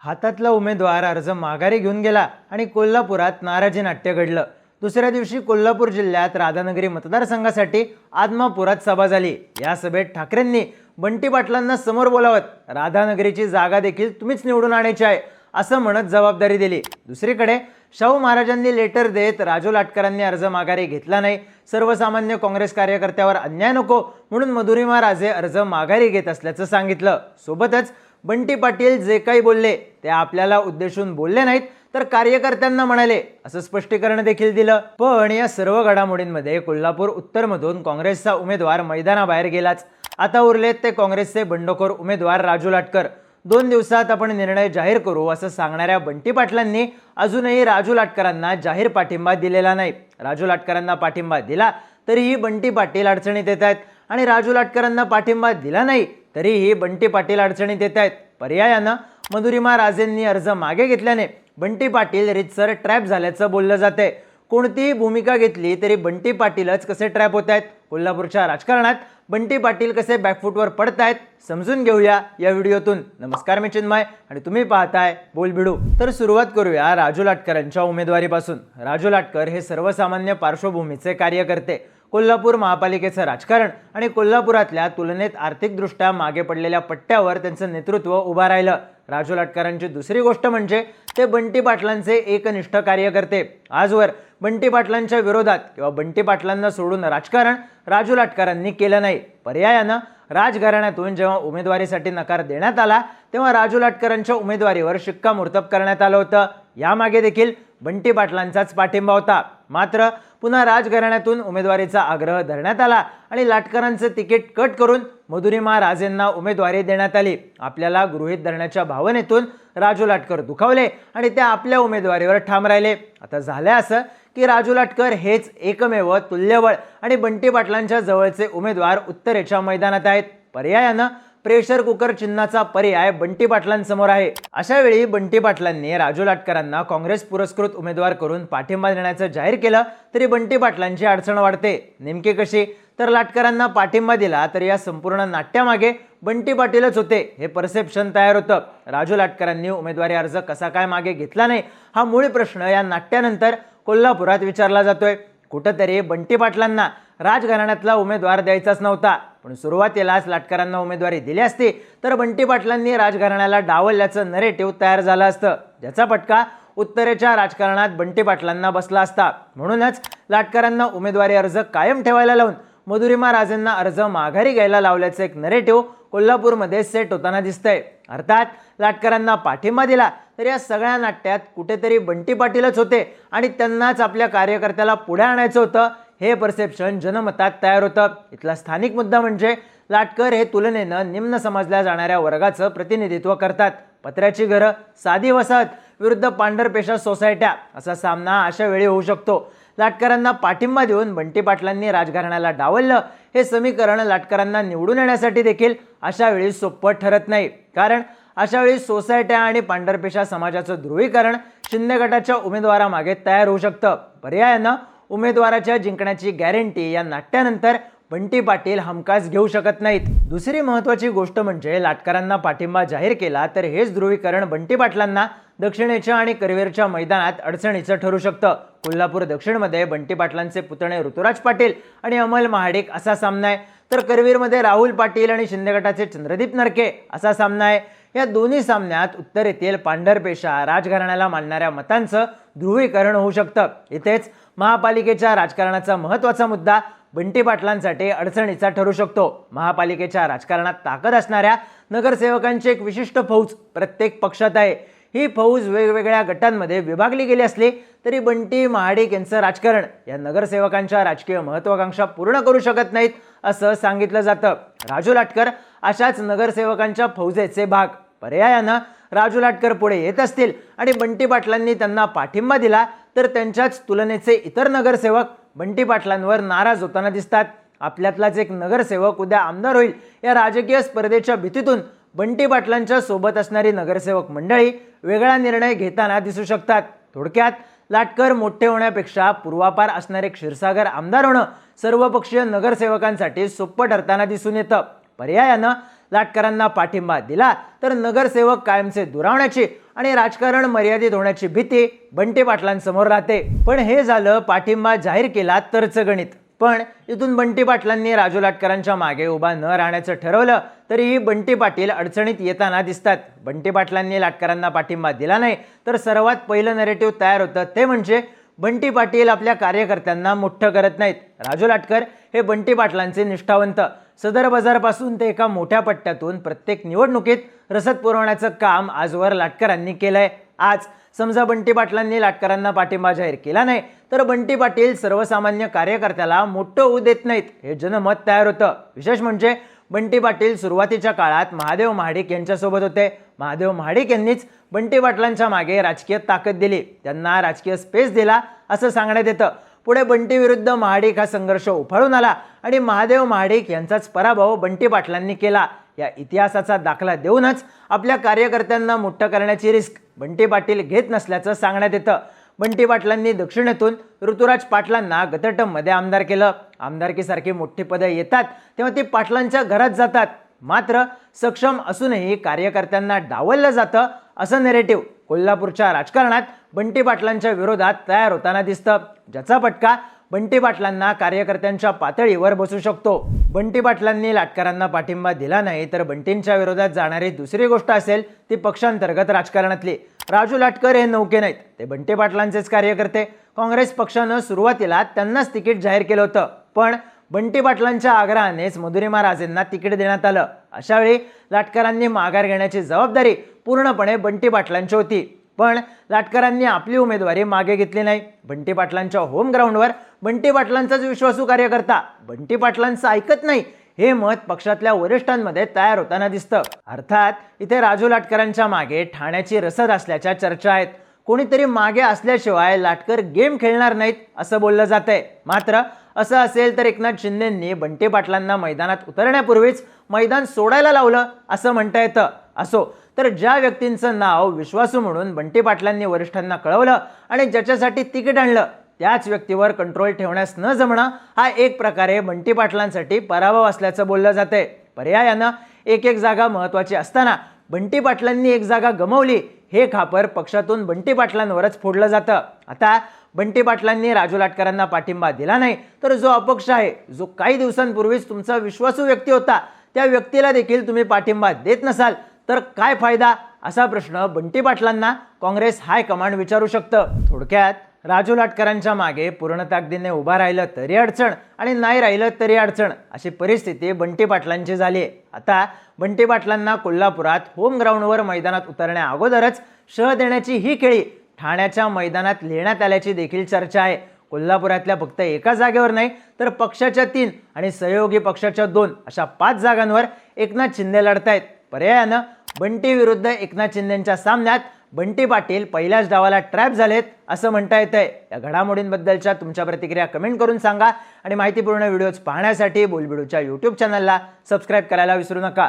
हातातला उमेदवार अर्ज माघारी घेऊन गेला आणि कोल्हापुरात नाराजी नाट्य घडलं। दुसऱ्या दिवशी कोल्हापूर जिल्ह्यात राधानगरी मतदारसंघासाठी आदमापुरात सभा झाली। या सभेत ठाकरेंनी बंटी पाटलांना समोर बोलावत राधानगरीची जागा देखील तुम्हीच निवडून आणायची आहे असं म्हणत जबाबदारी दिली। दुसरीकडे शाहू महाराजांनी लेटर देत राजू लाटकरांनी अर्ज माघारी घेतला नाही। सर्वसामान्य काँग्रेस कार्यकर्त्यावर अन्याय नको म्हणून मधुरिमा राजे अर्ज माघारी घेत असल्याचं सांगितलं। सोबतच बंटी पाटील जे काही बोलले ते आपल्याला उद्देशून बोलले नाहीत तर कार्यकर्त्यांना म्हणाले असं स्पष्टीकरण देखील दिलं। पण या सर्व घडामोडींमध्ये कोल्हापूर उत्तरमधून काँग्रेसचा उमेदवार मैदानाबाहेर गेलाच। आता उरलेत ते काँग्रेसचे बंडखोर उमेदवार राजू लाटकर। 2 दिवसात आपण निर्णय जाहीर करू असं सांगणाऱ्या बंटी पाटलांनी अजूनही राजू लाटकरांना जाहीर पाठिंबा दिलेला नाही। राजू लाटकरांना पाठिंबा दिला तरीही बंटी पाटील अडचणीत येत आहेत आणि राजू लाटकरांना पाठिंबा दिला नाही तरीही बंटी पाटील अडचणीत येत आहेत। पर्यायानं मधुरिमा राजेंनी अर्ज मागे घेतल्याने बंटी पाटील रितसर ट्रॅप झाल्याचं बोललं जाते। कोणतीही भूमिका घेतली तरी बंटी पाटीलच कसे ट्रॅप होत आहेत, कोल्हापूरच्या राजकारणात बंटी पाटील कसे बॅकफुटवर पडतायत समजून घेऊया या व्हिडिओतून। नमस्कार, मी चिन्मय आणि तुम्ही पाहताय बोलबिडू। तर सुरुवात करूया राजू लाटकरांच्या उमेदवारीपासून। राजू लाटकर हे सर्वसामान्य पार्श्वभूमीचे कार्यकर्ते। कोल्हापूर महापालिकेचं राजकारण आणि कोल्हापुरातल्या तुलनेत आर्थिकदृष्ट्या मागे पडलेल्या पट्ट्यावर त्यांचं नेतृत्व उभा राहिलं। राजू लाटकरांची दुसरी गोष्ट म्हणजे ते बंटी पाटलांचे एकनिष्ठ कार्यकर्ते। आजवर बंटी पाटलांच्या विरोधात किंवा बंटी पाटलांना सोडून राजकारण राजू लाटकरांनी केलं नाही। पर्यायानं राजघराण्यातून जेव्हा उमेदवारीसाठी नकार देण्यात आला तेव्हा राजू लाटकरांच्या उमेदवारीवर शिक्कामोर्तब करण्यात आलं होतं। यामागे देखील बंटी पाटलांचाच पाठिंबा होता। मात्र पुन्हा राजघराण्यातून उमेदवारीचा आग्रह धरण्यात आला आणि लाटकरांचं तिकीट कट करून मधुरिमा राजेंना उमेदवारी देण्यात आली। आपल्याला गृहीत धरण्याच्या भावनेतून राजू लाटकर दुखावले आणि ते आपल्या उमेदवारीवर ठाम राहिले। आता झालंय असं की राजू लाटकर हेच एकमेव तुल्यबळ आणि बंटी पाटलांच्या जवळचे उमेदवार उत्तरेच्या मैदानात आहेत। पर्यायानं प्रेशर कुकर चिन्हाचा पर्याय बंटी पाटलांसमोर आहे। अशा वेळी बंटी पाटलांनी राजू लाटकरांना काँग्रेस पुरस्कृत उमेदवार करून पाठिंबा देण्याचं जाहीर केलं तरी बंटी पाटलांची अडचण वाढते। नेमकी कशी? तर लाटकरांना पाठिंबा दिला तर या संपूर्ण नाट्यामागे बंटी पाटीलच होते हे परसेप्शन तयार होतं। राजू लाटकरांनी उमेदवारी अर्ज कसा काय मागे घेतला नाही हा मूळ प्रश्न या नाट्यानंतर कोल्हापुरात विचारला जातोय। कुठंतरी बंटी पाटलांना राजघराण्यातला उमेदवार द्यायचाच नव्हता, पण सुरुवातीलाच लाटकरांना उमेदवारी दिली असती तर बंटी पाटलांनी राजघराण्याला डावलल्याचं नरेटिव्ह तयार झालं असतं, ज्याचा फटका उत्तरेच्या राजकारणात बंटी पाटलांना बसला असता। म्हणूनच लाटकरांना उमेदवारी अर्ज कायम ठेवायला लावून मधुरिमा राजेंना अर्ज माघारी घ्यायला लावल्याचं एक नरेटिव्ह कोल्हापूरमध्ये सेट होताना दिसतंय। अर्थात लाटकरांना पाठिंबा दिला तर या सगळ्या नाट्यात कुठेतरी बंटी पाटीलच होते आणि त्यांनाच आपल्या कार्यकर्त्याला पुढे आणायचं होतं हे परसेप्शन जनमतात तयार होतं। इथला स्थानिक मुद्दा म्हणजे लाटकर हे तुलनेनं निम्न समजल्या जाणाऱ्या वर्गाचं प्रतिनिधित्व करतात। पत्र्याची घरं, साधी वसाहत विरुद्ध पांढरपेशा सोसायट्या असा सामना अशा वेळी होऊ शकतो। लाटकरांना पाठिंबा देऊन बंटी पाटलांनी राजघराण्याला डावललं हे समीकरण लाटकरांना निवडून येण्यासाठी देखील अशा वेळी सोपं ठरत नाही, कारण अशा वेळी सोसायट्या आणि पांढरपेशा समाजाचं ध्रुवीकरण शिंदे गटाच्या उमेदवारामागे तयार होऊ शकतं। पर्यायानं उमेदवाराच्या जिंकण्याची गॅरंटी या नाट्यानंतर बंटी पाटील हमखास घेऊ शकत नाहीत। दुसरी महत्त्वाची गोष्ट म्हणजे लाटकरांना पाठिंबा जाहीर केला तर हेच ध्रुवीकरण बंटी पाटलांना दक्षिणेच्या आणि करवीरच्या मैदानात अडचणीचं ठरू शकतं। कोल्हापूर दक्षिणमध्ये बंटी पाटलांचे पुतणे ऋतुराज पाटील आणि अमल महाडिक असा सामना आहे, तर करवीरमध्ये राहुल पाटील आणि शिंदे गटाचे चंद्रदीप नरके असा सामना आहे। या दोन्ही सामन्यात उत्तरेतील पांढरपेशा राजघराण्याला मानणाऱ्या मतांचं ध्रुवीकरण होऊ शकतं। इथेच महापालिकेच्या राजकारणाचा महत्त्वाचा मुद्दा बंटी पाटलांसाठी अडचणीचा ठरू शकतो। महापालिकेच्या राजकारणात ताकद असणाऱ्या नगरसेवकांची एक विशिष्ट फौज प्रत्येक पक्षात आहे। ही फौज वेगवेगळ्या गटांमध्ये विभागली गेली असली तरी बंटी महाडिक यांचं राजकारण या नगरसेवकांच्या राजकीय महत्त्वाकांक्षा पूर्ण करू शकत नाहीत असं सांगितलं जातं। राजू लाटकर अशाच नगरसेवकांच्या फौजेचे भाग। पर्यायानं राजू लाटकर पुढे येत असतील आणि बंटी पाटलांनी त्यांना पाठिंबा दिला तर त्यांच्याच तुलनेचे इतर नगरसेवक बंटी पाटलांवर नाराज होताना दिसतात। आपल्यातलाच एक नगरसेवक उद्या आमदार होईल या राजकीय स्पर्धेच्या भीतीतून बंटी पाटलांच्या सोबत असणारी नगरसेवक मंडळी वेगळा निर्णय घेताना दिसू शकतात। थोडक्यात लाटकर मोठे होण्यापेक्षा पूर्वापार असणारे क्षीरसागर आमदार होणं सर्वपक्षीय नगरसेवकांसाठी सोपं ठरताना दिसून येतं। पर्यायानं लाटकरांना पाठिंबा दिला तर नगरसेवक कायमचे दुरावण्याची आणि राजकारण मर्यादित होण्याची भीती बंटी पाटलांसमोर राहते. पण हे झालं पाठिंबा जाहीर केला तरचं गणित. पण इथून बंटी पाटलांनी राजू लाटकरांच्या मागे उभा न राहण्याचं ठरवलं तरीही बंटी पाटील अडचणीत येताना दिसतात. बंटी पाटलांनी लाटकरांना पाठिंबा दिला नाही तर सर्वात पहिलं नरेटिव्ह तयार होतं ते म्हणजे बंटी पाटील आपल्या कार्यकर्त्यांना मोठं करत नाहीत. राजू लाटकर हे बंटी पाटलांचे निष्ठावंत. सदर बाजारपासून ते एका मोठ्या पट्ट्यातून प्रत्येक निवडणुकीत रसद पुरवण्याचं काम आजवर लाटकरांनी केलंय. आज समजा बंटी पाटलांनी लाटकरांना पाठिंबा जाहीर केला नाही तर बंटी पाटील सर्वसामान्य कार्यकर्त्याला मोठं होऊ देत नाहीत हे जनमत तयार होतं. विशेष म्हणजे बंटी पाटील सुरुवातीच्या काळात महादेव महाडिक यांच्यासोबत होते. महादेव महाडिक यांनीच बंटी पाटलांच्या मागे राजकीय ताकद दिली, त्यांना राजकीय स्पेस दिला असं सांगण्यात येतं. पुढे बंटी विरुद्ध महाडिक हा संघर्ष उफाळून आला आणि महादेव महाडिक यांचाच पराभव बंटी पाटलांनी केला. या इतिहासाचा दाखला देऊनच आपल्या कार्यकर्त्यांना मोठं करण्याची रिस्क बंटी पाटील घेत नसल्याचं सांगण्यात येतं. बंटी पाटलांनी दक्षिणेतून ऋतुराज पाटलांना गतटममध्ये आमदार केलं. आमदारकीसारखी मोठी पदं येतात तेव्हा ती पाटलांच्या घरात जातात. मात्र सक्षम असूनही कार्यकर्त्यांना डावललं जातं असं नेरेटिव्ह कोल्हापूरच्या राजकारणात बंटी पाटलांच्या विरोधात तयार होताना दिसतं, ज्याचा फटका बंटी पाटलांना कार्यकर्त्यांच्या पातळीवर बसू शकतो. बंटी पाटलांनी लाटकरांना पाठिंबा दिला नाही तर बंटींच्या विरोधात जाणारी दुसरी गोष्ट असेल ती पक्षांतर्गत राजकारणातली. राजू लाटकर हे नौके नाहीत, ते बंटी पाटलांचेच कार्यकर्ते. काँग्रेस पक्षानं सुरुवातीला त्यांनाच तिकीट जाहीर केलं होतं, पण बंटी पाटलांच्या आग्रहानेच मधुरिमा राजेंना तिकीट देण्यात आलं. अशावेळी लाटकरांनी माघार घेण्याची जबाबदारी पूर्णपणे बंटी पाटलांची होती. पण लाटकरांनी आपली उमेदवारी मागे घेतली नाही. बंटी पाटलांच्या होम ग्राउंडवर बंटी पाटलांचाच विश्वासू कार्यकर्ता बंटी पाटलांचं ऐकत नाही हे मत पक्षातल्या वरिष्ठांमध्ये तयार होताना दिसतं. अर्थात इथे राजू लाटकरांच्या मागे ठाण्याची रसद असल्याच्या चर्चा आहेत. कोणीतरी मागे असल्याशिवाय लाटकर गेम खेळणार नाहीत असं बोललं जातंय. मात्र असं असेल तर एकनाथ शिंदेंनी बंटी पाटलांना मैदानात उतरण्यापूर्वीच मैदान सोडायला लावलं असं म्हणता येतं. असो तर ज्या व्यक्तींचं नाव विश्वासू म्हणून बंटी पाटलांनी वरिष्ठांना कळवलं आणि ज्याच्यासाठी तिकीट आणलं त्याच व्यक्तीवर कंट्रोल ठेवण्यास न जमणं हा एक प्रकारे बंटी पाटलांसाठी पराभव असल्याचं बोललं जातंय. पर्यायानं एक जागा महत्त्वाची असताना बंटी पाटलांनी एक जागा गमावली हे खापर पक्षातून बंटी पाटलांवरच फोडलं जातं. आता बंटी पाटलांनी राजू लाटकरांना पाठिंबा दिला नाही तर जो अपक्ष आहे, जो काही दिवसांपूर्वीच तुमचा विश्वासू व्यक्ती होता, त्या व्यक्तीला देखील तुम्ही पाठिंबा देत नसाल तर काय फायदा असा प्रश्न बंटी पाटलांना काँग्रेस हायकमांड विचारू शकतं. थोडक्यात राजू लाटकरांच्या मागे पूर्ण ताकदीने उभा राहिलं तरी अडचण आणि नाही राहिलं तरी अडचण अशी परिस्थिती बंटी पाटलांची झाली आहे. आता बंटी पाटलांना कोल्हापुरात होम ग्राउंडवर मैदानात उतरण्या अगोदरच शह देण्याची ही खेळी ठाण्याच्या मैदानात लिहिण्यात आल्याची देखील चर्चा आहे. कोल्हापुरातल्या फक्त एका जागेवर नाही तर पक्षाच्या 3 आणि सहयोगी पक्षाच्या 2 अशा 5 जागांवर एकनाथ शिंदे लढतायत. पर्यायानं बंटी विरुद्ध एकनाथ शिंदेच्या सामन्यात बंटी पाटील पहिल्याच डावाला ट्रॅप झालेत असं म्हणता येतंय. या घडामोडींबद्दलच्या तुमच्या प्रतिक्रिया कमेंट करून सांगा आणि माहितीपूर्ण व्हिडिओज पाहण्यासाठी बोलबिडूच्या YouTube चॅनलला सबस्क्राईब करायला विसरू नका.